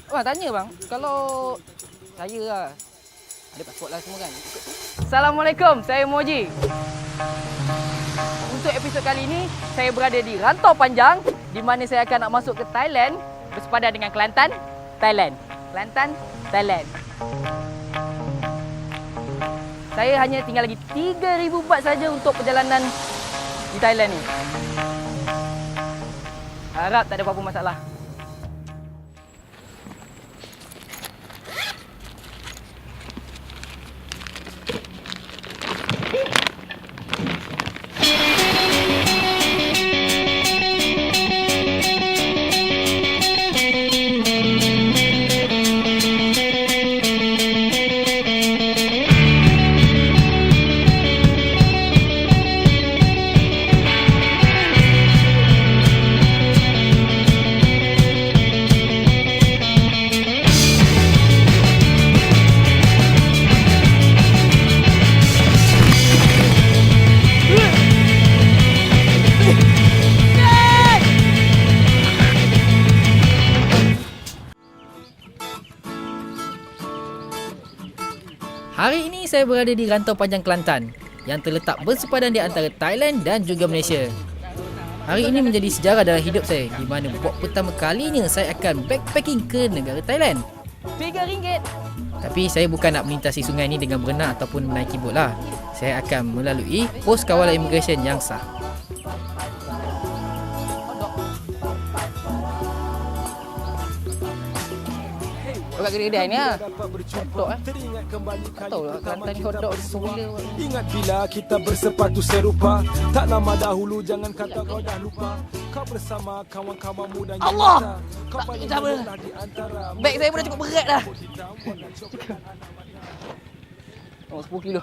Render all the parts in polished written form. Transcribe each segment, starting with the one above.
Bang, tanya bang, kalau saya lah, ada pasport lah semua kan. Assalamualaikum, saya Moji. Untuk episod kali ini, saya berada di Rantau Panjang di mana saya akan nak masuk ke Thailand bersepadan dengan Kelantan, Thailand. Kelantan, Thailand. Saya hanya tinggal lagi 3,000 baht saja untuk perjalanan di Thailand ni. Harap tak ada apa-apa masalah. Hari ini saya berada di Rantau Panjang Kelantan yang terletak bersepadan di antara Thailand dan juga Malaysia. Hari ini menjadi sejarah dalam hidup saya di mana buat pertama kalinya saya akan backpacking ke negara Thailand. RM3. Tapi saya bukan nak melintasi sungai ini dengan berenang ataupun menaiki bot lah. Saya akan melalui pos kawalan immigration yang sah. Dekat kedai ni lah. Hotdog lah. Tak tahu lah Kelantan ni hotdog semula. Ingat bila kita bersepatu serupa. Tak lama dahulu jangan kata kau dah lupa. Kau bersama kawan-kawanmu dan Allah! Kau Tak paling sama. mudah di antara. Beg saya pun dah cukup berat dah. Oh, 10 kilo.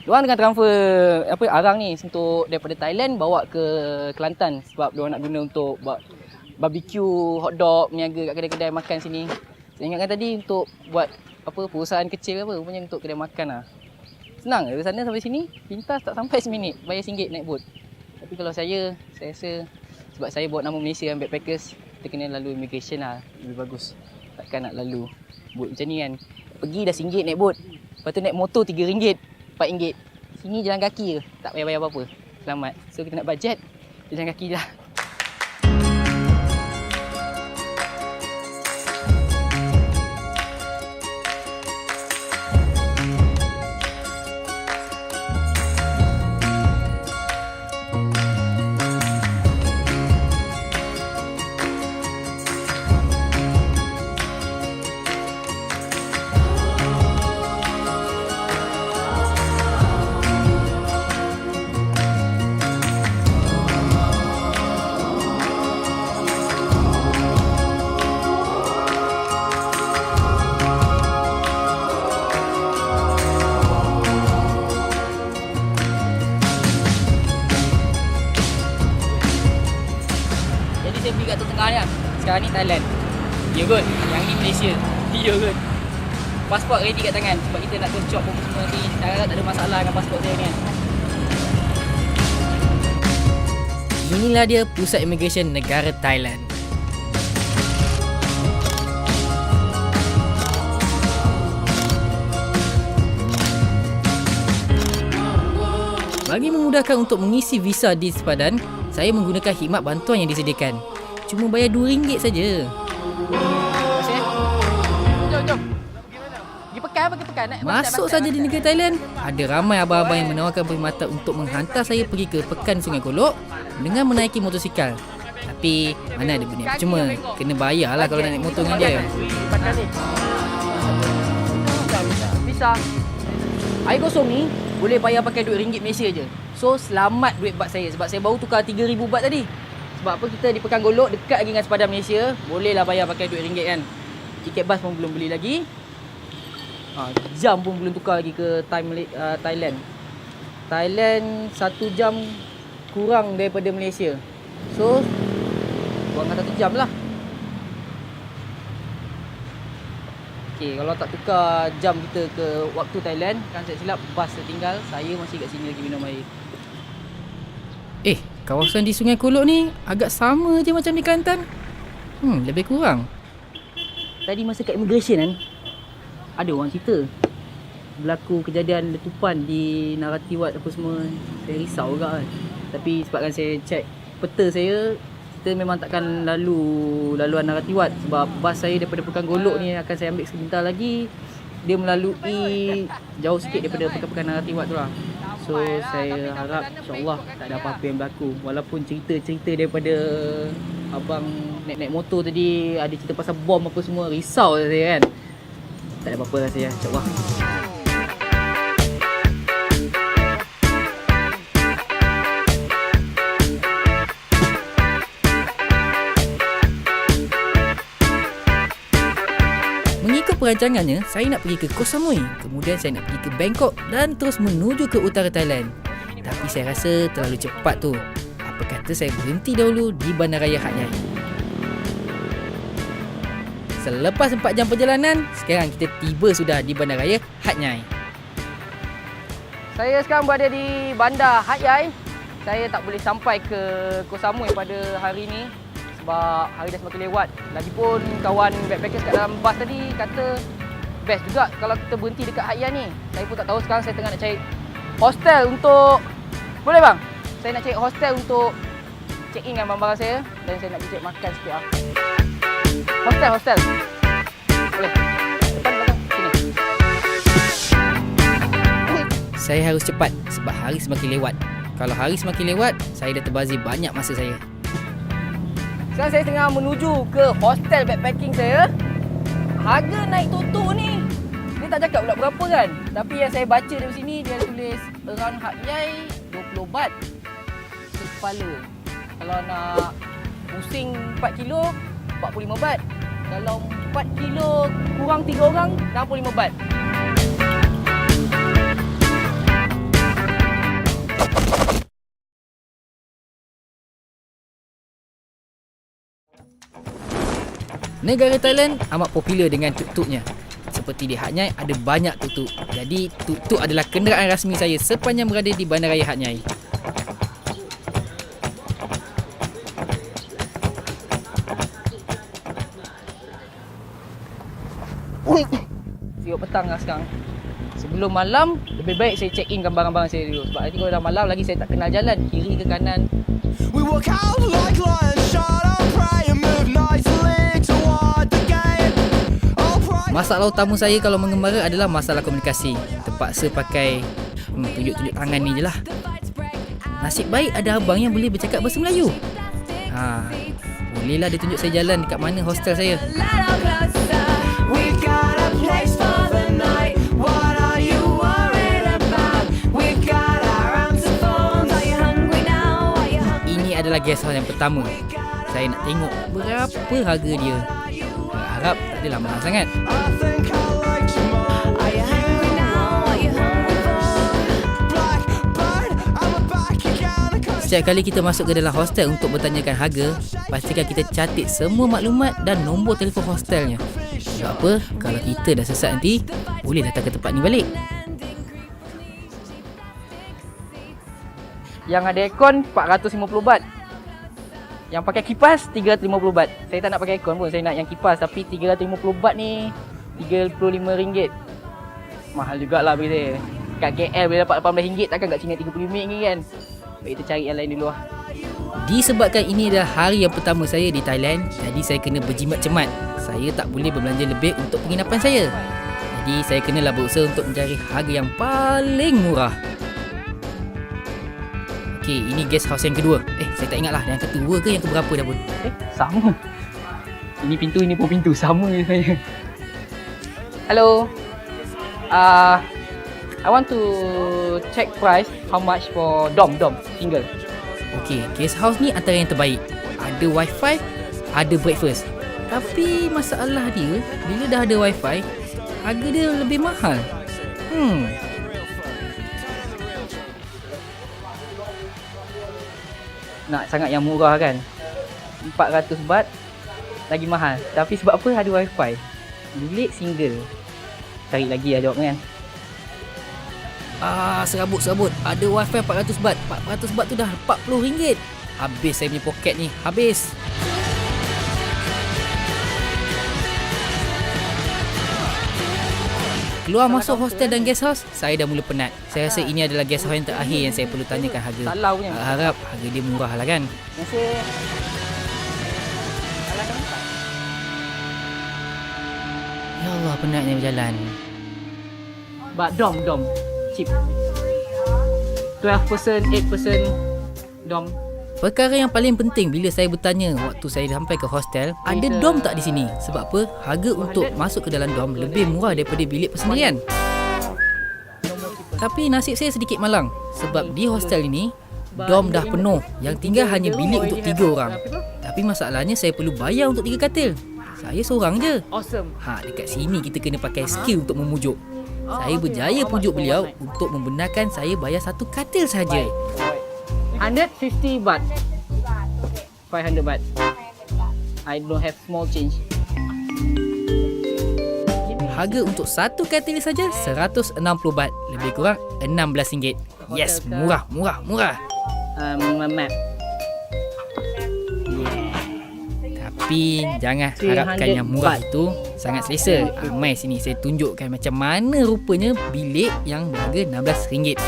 Diorang tengah transfer arang ni untuk daripada Thailand bawa ke Kelantan sebab diorang nak guna untuk buat barbecue, hotdog, niaga kat kedai-kedai makan sini. Saya ingatkan tadi untuk buat perusahaan kecil rupanya untuk kedai makan lah. Senang dari sana sampai sini, pintas tak sampai seminit, bayar RM1 naik bot. Tapi kalau saya rasa sebab saya bawa nama Malaysia kan, backpackers, kita kena lalu immigration lah, lebih bagus. Takkan nak lalu bot macam ni kan. Pergi dah RM1 naik bot, lepas tu naik motor RM3, RM4. Sini jalan kaki je, tak payah bayar apa-apa. Selamat. So kita nak bajet, jalan kaki je lah. Saya pergi kat tengah ni lah. Sekarang ni Thailand. Ya kot. Yang ni Malaysia. Ya kot. Pasport ready kat tangan. Sebab kita nak tercop pun semua ni. Saya harap tak ada masalah dengan pasport saya ni kan. Inilah dia pusat immigration negara Thailand. Bagi memudahkan untuk mengisi visa di sepadan, saya menggunakan khidmat bantuan yang disediakan. Cuma bayar RM2 saja. Jom. Pergi pekan. Masuk saja di negara Thailand, ada ramai abang-abang yang menawarkan perkhidmatan untuk menghantar saya pergi ke pekan Sungai Golok dengan menaiki motosikal. Tapi mana ada benda percuma, kena bayar lah kalau nak naik motor dengan dia. Bisa. Air kosong ni boleh bayar pakai duit RM1 Malaysia je. So selamat duit baht saya sebab saya baru tukar 3,000 baht tadi. Sebab apa, kita di Pekan Golok dekat lagi dengan sepadan Malaysia, bolehlah bayar pakai duit RM1 kan. Tiket bas pun belum beli lagi. Jam pun belum tukar lagi ke Thailand. Thailand 1 jam kurang daripada Malaysia. So kurangkan 1 jam lah. Okay, kalau tak tukar jam kita ke waktu Thailand, kan saya silap bas tertinggal, saya masih kat sini lagi minum air. Kawasan di Sungai Golok ni agak sama je macam di Kelantan. Lebih kurang. Tadi masa kat immigration kan, ada orang cerita berlaku kejadian letupan di Narathiwat apa semua. Saya risau juga kan. Tapi sebabkan saya check peta saya, kita memang takkan laluan Narathiwat. Sebab bas saya daripada Pekan Golok ni akan saya ambil sebentar lagi, dia melalui jauh sikit daripada Pekan Narathiwat tu lah. So saya harap insyaAllah tak ada apa-apa yang berlaku. Walaupun cerita-cerita daripada abang naik motor tadi ada cerita pasal bom apa semua, risau saya kan. Tak ada apa-apa lah saya, insyaAllah. Mengikut perancangannya, saya nak pergi ke Koh Samui, kemudian saya nak pergi ke Bangkok dan terus menuju ke utara Thailand. Tapi saya rasa terlalu cepat tu. Apa kata saya berhenti dahulu di Bandaraya Hat Yai. Selepas 4 jam perjalanan, sekarang kita tiba sudah di Bandaraya Hat Yai. Saya sekarang berada di Bandar Hat Yai. Saya tak boleh sampai ke Koh Samui pada hari ini sebab hari dah semakin lewat. Lagipun kawan backpackers kat dalam bas tadi kata best juga kalau kita berhenti dekat Hat Yai ni. Saya pun tak tahu, sekarang saya tengah nak cari hostel untuk... Boleh bang? Saya nak cari hostel untuk check in dengan barang-barang saya dan saya nak pergi cari makan sikit lah. Hostel. Boleh? Depan belakang. Sini. Saya harus cepat sebab hari semakin lewat. Kalau hari semakin lewat, saya dah terbazir banyak masa saya. Sekarang saya tengah menuju ke hostel backpacking saya. Harga naik tutup ni, dia tak cakap pula berapa kan. Tapi yang saya baca dari sini, dia tulis around Hat Yai 20 baht sekepala. Kalau nak pusing 4 kilo, 45 baht. Kalau 4 kilo kurang 3 orang, 65 baht. Negara Thailand amat popular dengan tuk-tuknya. Seperti di Hat Yai ada banyak tuk-tuk. Jadi tuk-tuk adalah kenderaan rasmi saya sepanjang berada di Bandaraya Hat Yai. Siap petang lah sekarang. Sebelum malam, lebih baik saya check in barang-barang saya dulu. Sebab nanti kalau dah malam lagi saya tak kenal jalan, kiri ke kanan. We walk out like lions, shut up, pray and move nicely toward the gate. Masalah utama saya kalau mengembara adalah masalah komunikasi. Terpaksa pakai tunjuk-tunjuk tangan ni je lah. Nasib baik ada abang yang boleh bercakap bahasa Melayu. Bolehlah dia tunjuk saya jalan dekat mana hostel saya. Adalah guest house yang pertama. Saya nak tengok berapa harga dia. Harap tak adalah mahal sangat. Setiap kali kita masuk ke dalam hostel untuk bertanyakan harga, pastikan kita catat semua maklumat dan nombor telefon hostelnya. Sebab apa? Kalau kita dah sesat nanti, boleh datang ke tempat ni balik. Yang ada aircon 450 baht. Yang pakai kipas 350 baht. Saya tak nak pakai aircon pun, saya nak yang kipas. Tapi 350 baht ni RM35. Mahal jugalah bagi saya. Kat KL boleh dapat RM18, takkan kat sini RM35 kan. Baik kita cari yang lain dulu lah. Disebabkan ini adalah hari yang pertama saya di Thailand, jadi saya kena berjimat cemat. Saya tak boleh berbelanja lebih untuk penginapan saya. Jadi saya kenalah berusaha untuk mencari harga yang paling murah. Okey, ini guest house yang kedua. Saya tak ingat lah yang kedua ke yang keberapa dah pun. Sama. Ini pintu, ini pun pintu. Sama je saya. Hello. I want to check price how much for dom single. Okey, guest house ni antara yang terbaik. Ada wifi, ada breakfast. Tapi masalah dia, bila dah ada wifi, harga dia lebih mahal. Nak sangat yang murah kan, 400 baht lagi mahal. Tapi sebab apa? Ada wifi. Bilik single. Cari lagi lah jawabnya kan. Serabut. Ada wifi 400 baht. 400 baht tu dah RM40. Habis saya punya poket ni. Habis. Keluar masuk hostel dan guest house, saya dah mula penat. Saya rasa ini adalah guest house yang terakhir yang saya perlu tanyakan harga. Salah punya. Harap harga dia murah lah kan. Terima kasih. Salah kan? Ya Allah, penatnya berjalan. But dom. Cheap. 12 person, 8 person dom. Perkara yang paling penting bila saya bertanya waktu saya sampai ke hostel, ada dom tak di sini? Sebab apa? Harga untuk masuk ke dalam dom lebih murah daripada bilik persendirian. Tapi nasib saya sedikit malang sebab di hostel ini dom dah penuh, yang tinggal hanya bilik untuk 3 orang. Tapi masalahnya saya perlu bayar untuk 3 katil. Saya seorang je. Awesome. Dekat sini kita kena pakai skill untuk memujuk. Saya berjaya pujuk beliau untuk membenarkan saya bayar 1 katil saja. 150 baht. 500 baht. I don't have small change. Harga untuk 1 katil saja 160 baht, lebih kurang RM16. Yes, murah. Map. Tapi jangan harapkan yang murah itu sangat selesa. Mai sini saya tunjukkan macam mana rupanya bilik yang berharga RM16.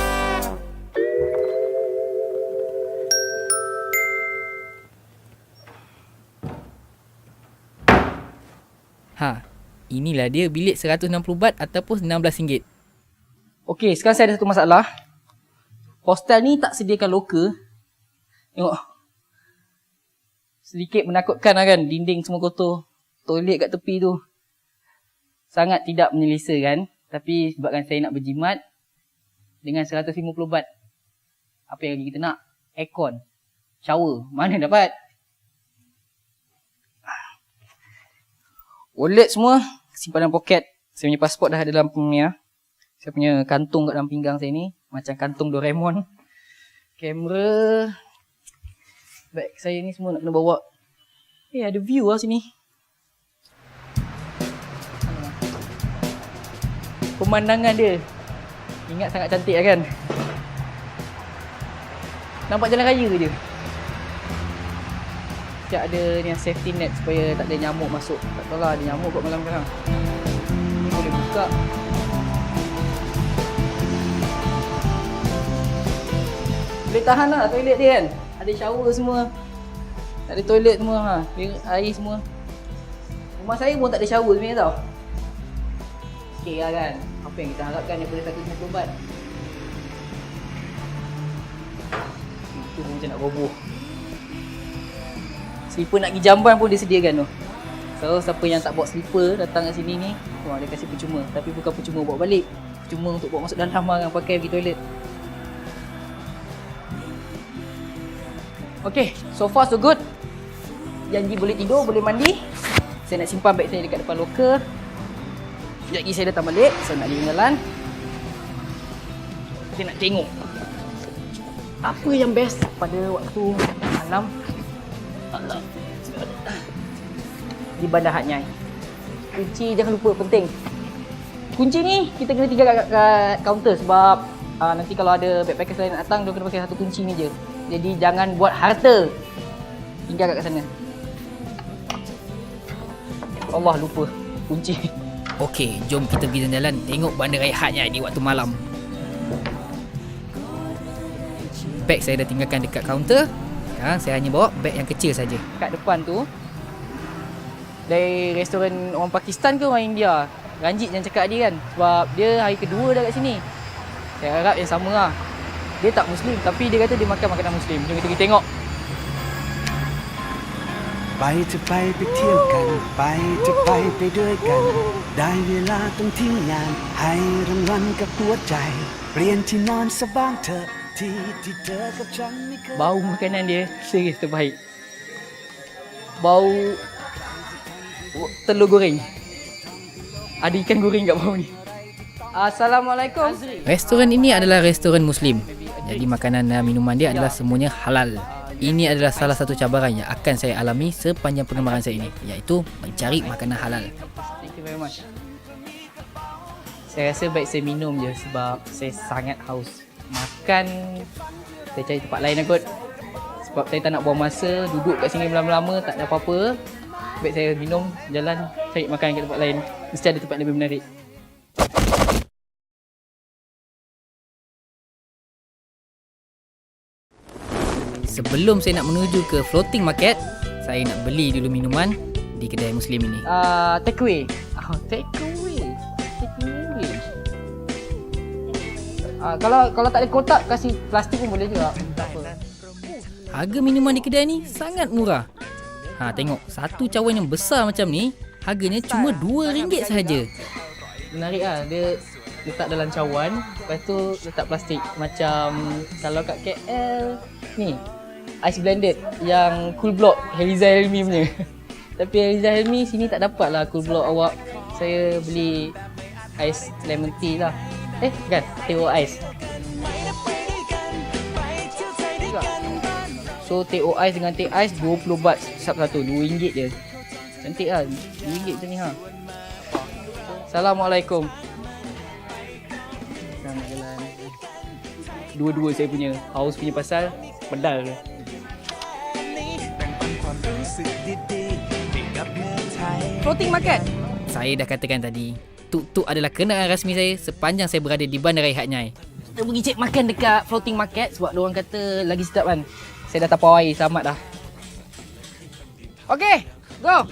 Inilah dia bilik 160 baht ataupun RM16. Okey, sekarang saya ada satu masalah. Hostel ni tak sediakan loker. Tengok. Sedikit menakutkan lah kan. Dinding semua kotor. Toilet kat tepi tu. Sangat tidak menyelesa kan. Tapi sebabkan saya nak berjimat. Dengan 150 baht. Apa yang lagi kita nak? Aircon. Shower. Mana dapat? Wallet semua. Simpanan poket. Saya punya pasport dah ada dalam punya. Saya punya kantung kat dalam pinggang saya ni. Macam kantung Doraemon. Kamera. Bag saya ni semua nak kena bawa. Ada view lah sini. Pemandangan dia. Ingat sangat cantik lah kan. Nampak jalan raya je. Sekejap ada ni safety net supaya tak ada nyamuk masuk. Tak tahu lah ada nyamuk kat malam sekarang. Ni boleh buka. Boleh tahan lah toilet dia kan. Ada shower semua. Ada toilet semua. Air semua. Rumah saya pun tak ada shower sebenarnya tau. Okay lah kan. Apa yang kita harapkan daripada 150 baht. Itu pun macam nak roboh. Slipper nak pergi jamban pun dia sediakan tu. So siapa yang tak bawa slipper datang kat sini ni, wah dia kasih percuma. Tapi bukan percuma bawa balik. Percuma untuk bawa masuk dalam lah kan, pakai pergi toilet. Okay, so far so good. Janji boleh tidur, boleh mandi. Saya nak simpan beg saya dekat depan loker. Sekejap lagi saya datang balik. Saya nak jalan. Saya nak tengok apa yang best pada waktu malam di Bandar Hat Nyai. Kunci jangan lupa, penting. Kunci ni kita kena tinggal kat kaunter sebab nanti kalau ada backpackers lain datang, dia kena pakai satu kunci ni je. Jadi jangan buat harta. Tinggal kat sana. Allah, lupa kunci. Okey, jom kita pergi jalan-jalan tengok Bandaraya Hat Nyai di waktu malam. Beg saya dah tinggalkan dekat kaunter. Sekarang saya hanya bawa beg yang kecil saja. Kat depan tu dari restoran orang Pakistan ke orang India? Ranjit yang cakap dia kan. Sebab dia hari kedua dah kat sini. Saya harap yang sama lah. Dia tak Muslim tapi dia kata dia makan makanan Muslim. Jom kita pergi tengok. ไปจะไปเที่ยวกันไปจะไปด้วยกันได้เวลาต้องทิ้งงานให้รางวัลกับหัวใจเปลี่ยนที่นอนซะบ้างเถอะที่เธอกับฉันไม่เคย Bau makanan dia serius terbaik. Bau telur goreng. Ada ikan goreng kat bawah ni. Assalamualaikum. Restoran ini adalah restoran Muslim. Jadi makanan dan minuman dia adalah semuanya halal. Ini adalah salah satu cabaran yang akan saya alami sepanjang pengemaran saya ini, iaitu mencari makanan halal. Thank you very much. Saya rasa baik saya minum je sebab saya sangat haus. Makan, saya cari tempat lain lah kot. Sebab saya tak nak buang masa, duduk kat sini lama-lama tak ada apa-apa. Baik saya minum, jalan, cari makan kat tempat lain. Mesti ada tempat lebih menarik. sebelum saya nak menuju ke floating market, saya nak beli dulu minuman di kedai Muslim ini. Take away. Take away. Kalau tak ada kotak, kasih plastik pun boleh juga. Tak apa. Harga minuman di kedai ni sangat murah. Tengok, satu cawan yang besar macam ni harganya cuma RM2 sahaja. Menarik lah. Dia letak dalam cawan, lepas tu letak plastik. Macam kalau kat KL ni, ice blended yang Cool Block Heriza Helmi punya. Tapi Heriza Helmi sini tak dapat lah Cool Block awak. Saya beli ice lemon tea lah. Bukan, teh ice. So teh ice dengan teh ice 20 baht satu, RM2 je. Cantik lah, RM2 macam ni ha. Assalamualaikum. Jalan. Dua-dua saya punya haus punya pasal pedal. Floating market. Saya dah katakan tadi, tuk-tuk adalah kenderaan rasmi saya sepanjang saya berada di Bandaraya Hat Nyai. Kita pergi cek makan dekat floating market sebab diorang kata lagi sedap kan. Saya dah tapau air, selamat dah. Okay, go.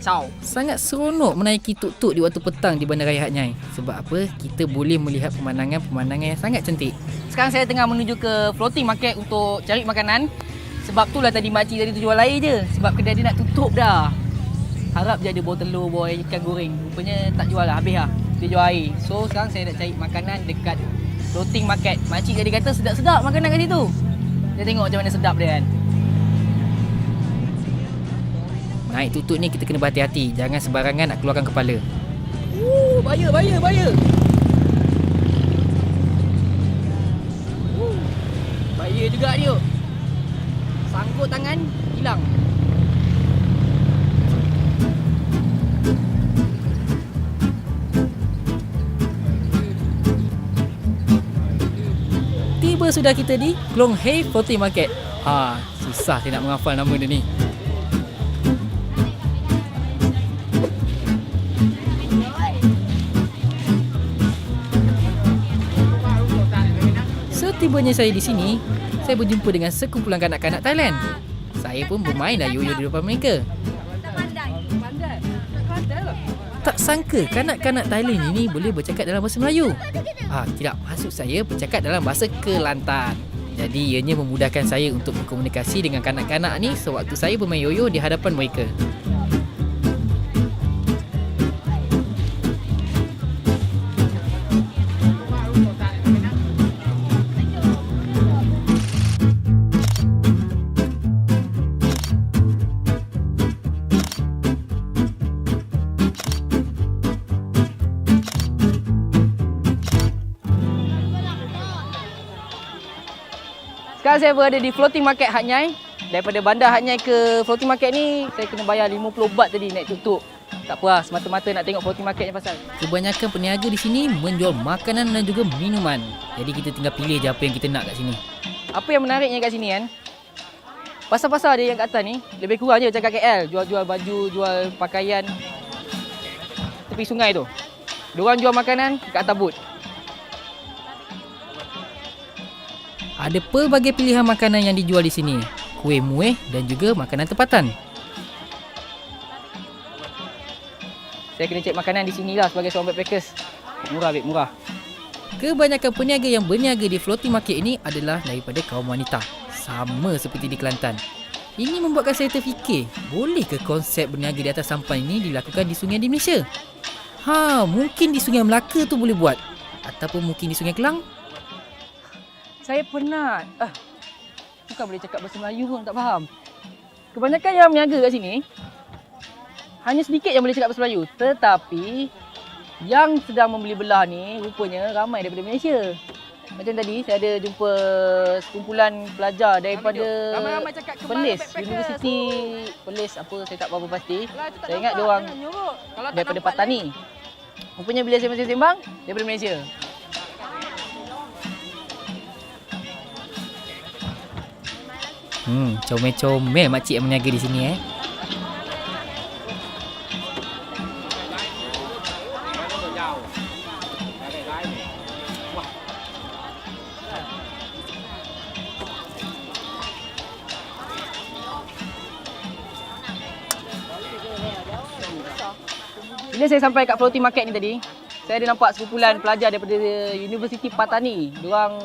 Ciao. Sangat seronok menaiki tuk-tuk di waktu petang di Bandaraya Hat Nyai. Sebab apa? Kita boleh melihat pemandangan-pemandangan yang sangat cantik. Sekarang saya tengah menuju ke floating market untuk cari makanan. Sebab tu lah tadi makcik tadi tu jual air je. Sebab kedai dia nak tutup dah. Harap je ada bawang telur, bawang ikan goreng. Rupanya tak jual lah, habis lah. Dia jual air. So sekarang saya nak cari makanan dekat floating market. Makcik tadi kata sedap-sedap makanan kat situ. Kita tengok macam mana sedap dia kan. Naik tuk-tuk ni kita kena berhati-hati. Jangan sembarangan nak keluarkan kepala. Bahaya. Bahaya juga dia. Sangkut tangan, hilang. Tiba sudah kita di Klong Hei Floating Market. Susah saya nak menghafal nama dia ni. Setibanya saya di sini, saya berjumpa dengan sekumpulan kanak-kanak Thailand. Saya pun bermainlah yoyo di depan mereka. Tak sangka kanak-kanak Thailand ini boleh bercakap dalam bahasa Melayu. Tidak, maksud saya bercakap dalam bahasa Kelantan. Jadi ianya memudahkan saya untuk berkomunikasi dengan kanak-kanak ni sewaktu saya bermain yoyo di hadapan mereka. Sekarang saya berada di floating market Hat Nyai. Daripada bandar Hat Nyai ke floating market ni, saya kena bayar 50 baht tadi naik tuk-tuk. Tak apa lah, semata-mata nak tengok floating market ni pasal. Kebanyakan peniaga di sini menjual makanan dan juga minuman. Jadi kita tinggal pilih je apa yang kita nak kat sini. Apa yang menariknya kat sini kan, pasar-pasar dia yang kat atas ni lebih kurang je macam kat KL. Jual-jual baju, jual pakaian tepi sungai tu. Diorang jual makanan kat atas bot. Ada pelbagai pilihan makanan yang dijual di sini. Kuih muih dan juga makanan tempatan. Saya kena cek makanan di sini lah sebagai seorang backpackers. Murah, babe, murah. Kebanyakan peniaga yang berniaga di floating market ini adalah daripada kaum wanita. Sama seperti di Kelantan. Ini membuatkan saya terfikir, boleh ke konsep berniaga di atas sampan ini dilakukan di sungai di Malaysia? Mungkin di Sungai Melaka tu boleh buat. Ataupun mungkin di Sungai Kelang. Saya penat. Bukan boleh cakap bahasa Melayu pun tak faham. Kebanyakan yang berniaga kat sini, hanya sedikit yang boleh cakap bahasa Melayu. Tetapi, yang sedang membeli belah ni rupanya ramai daripada Malaysia. Macam tadi, saya ada jumpa sekumpulan pelajar daripada Perlis, Universiti Perlis apa, saya tak berapa pasti. Saya ingat diorang daripada Patani. Rupanya bila saya masih sembang, daripada Malaysia. Comel-comel makcik yang berniaga di sini Bila saya sampai kat floating market ni tadi, saya ada nampak sekumpulan pelajar daripada Universiti Patani. Diorang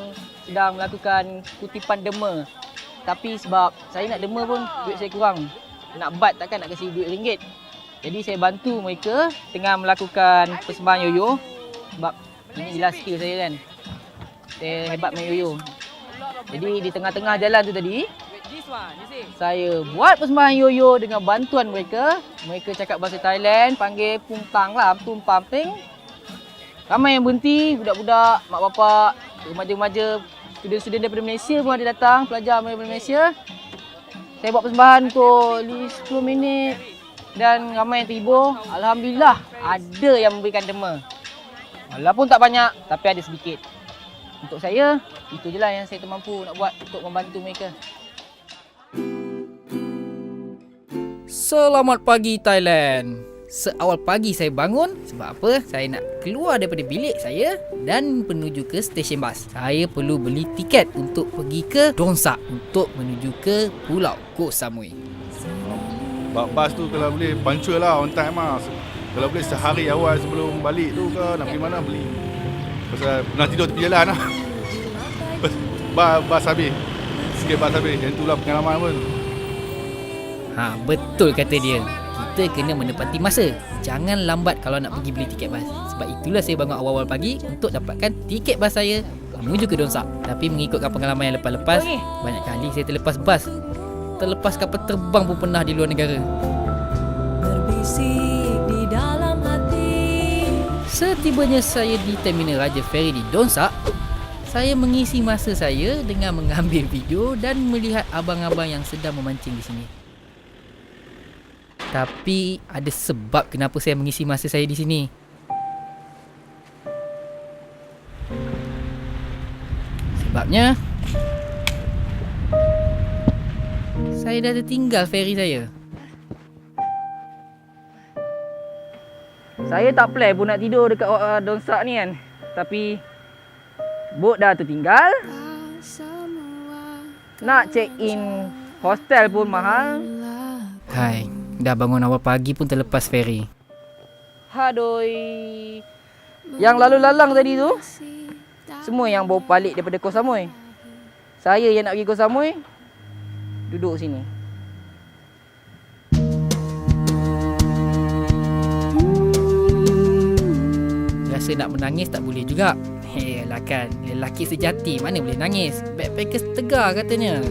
sedang melakukan kutipan derma. Tapi sebab saya nak derma pun duit saya kurang. Nak bat takkan nak kasi duit ringgit. Jadi saya bantu mereka tengah melakukan persembahan yoyo. Sebab ini ialah skill saya kan. Saya hebat main yoyo. Jadi di tengah-tengah jalan tu tadi, saya buat persembahan yoyo dengan bantuan mereka. Mereka cakap bahasa Thailand, panggil pumpang lah, pumpang. Ramai yang berhenti, budak-budak, mak bapak, remaja-remaja, student-student daripada Malaysia pun ada datang, pelajar daripada Malaysia. Saya buat persembahan untuk 10 minit dan ramai yang terhibur. Alhamdulillah, ada yang memberikan derma. Walaupun tak banyak, tapi ada sedikit. Untuk saya, itu je lah yang saya termampu nak buat untuk membantu mereka. Selamat pagi Thailand. Seawal pagi saya bangun. Sebab apa? Saya nak keluar daripada bilik saya dan menuju ke stesen bas. Saya perlu beli tiket untuk pergi ke Donsak untuk menuju ke Pulau Koh Samui. Bas tu kalau boleh punctual lah, on time lah. Kalau boleh sehari awal sebelum balik tu ke nak pergi mana beli. Pasal pernah tidur tepi jalan lah. Bas habis. Sikit bas habis. Yang itulah pengalaman pun. Betul kata dia. Kita kena menepati masa. Jangan lambat kalau nak pergi beli tiket bas. Sebab itulah saya bangun awal-awal pagi untuk dapatkan tiket bas saya menuju ke Donsak. Tapi mengikutkan pengalaman yang lepas-lepas, banyak kali saya terlepas bas. Terlepas kapal terbang pun pernah di luar negara. Berbisik di dalam hati. Setibanya saya di terminal Raja Ferry di Donsak, saya mengisi masa saya dengan mengambil video dan melihat abang-abang yang sedang memancing di sini. Tapi ada sebab kenapa saya mengisi masa saya di sini. Sebabnya saya dah tertinggal ferry saya. Saya tak plan pun nak tidur dekat Donsak ni kan. Tapi bot dah tertinggal. Nak check in hostel pun mahal. Hai, dah bangun awal pagi pun terlepas ferry. Hadoi. Yang lalu-lalang tadi tu semua yang bawa balik daripada Koh Samui. Saya yang nak pergi Koh Samui duduk sini. Rasa nak menangis tak boleh juga. Lah kan, lelaki sejati mana boleh nangis. Backpackers tegar katanya.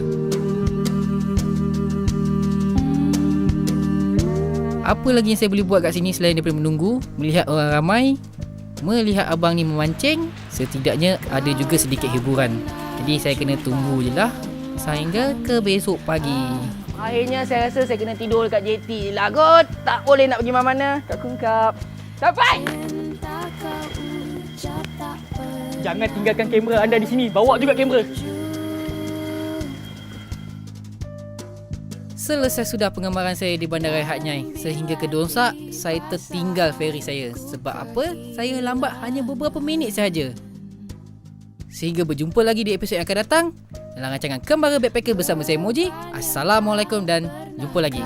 Apa lagi yang saya boleh buat kat sini selain daripada menunggu, melihat orang ramai, melihat abang ni memancing, setidaknya ada juga sedikit hiburan. Jadi saya kena tunggu je lah sehingga ke besok pagi. Akhirnya saya rasa saya kena tidur dekat JT lah kot. Tak boleh nak pergi mana-mana. Kak Kungkap. Sampai! Jangan tinggalkan kamera anda di sini. Bawa juga kamera. Selesai sudah pengemaran saya di Bandaraya Hat Nyai. Sehingga ke Donsak, saya tertinggal ferry saya. Sebab apa? Saya lambat hanya beberapa minit sahaja. Sehingga berjumpa lagi di episod yang akan datang dalam rancangan Kembara Backpacker bersama saya Moji. Assalamualaikum dan jumpa lagi.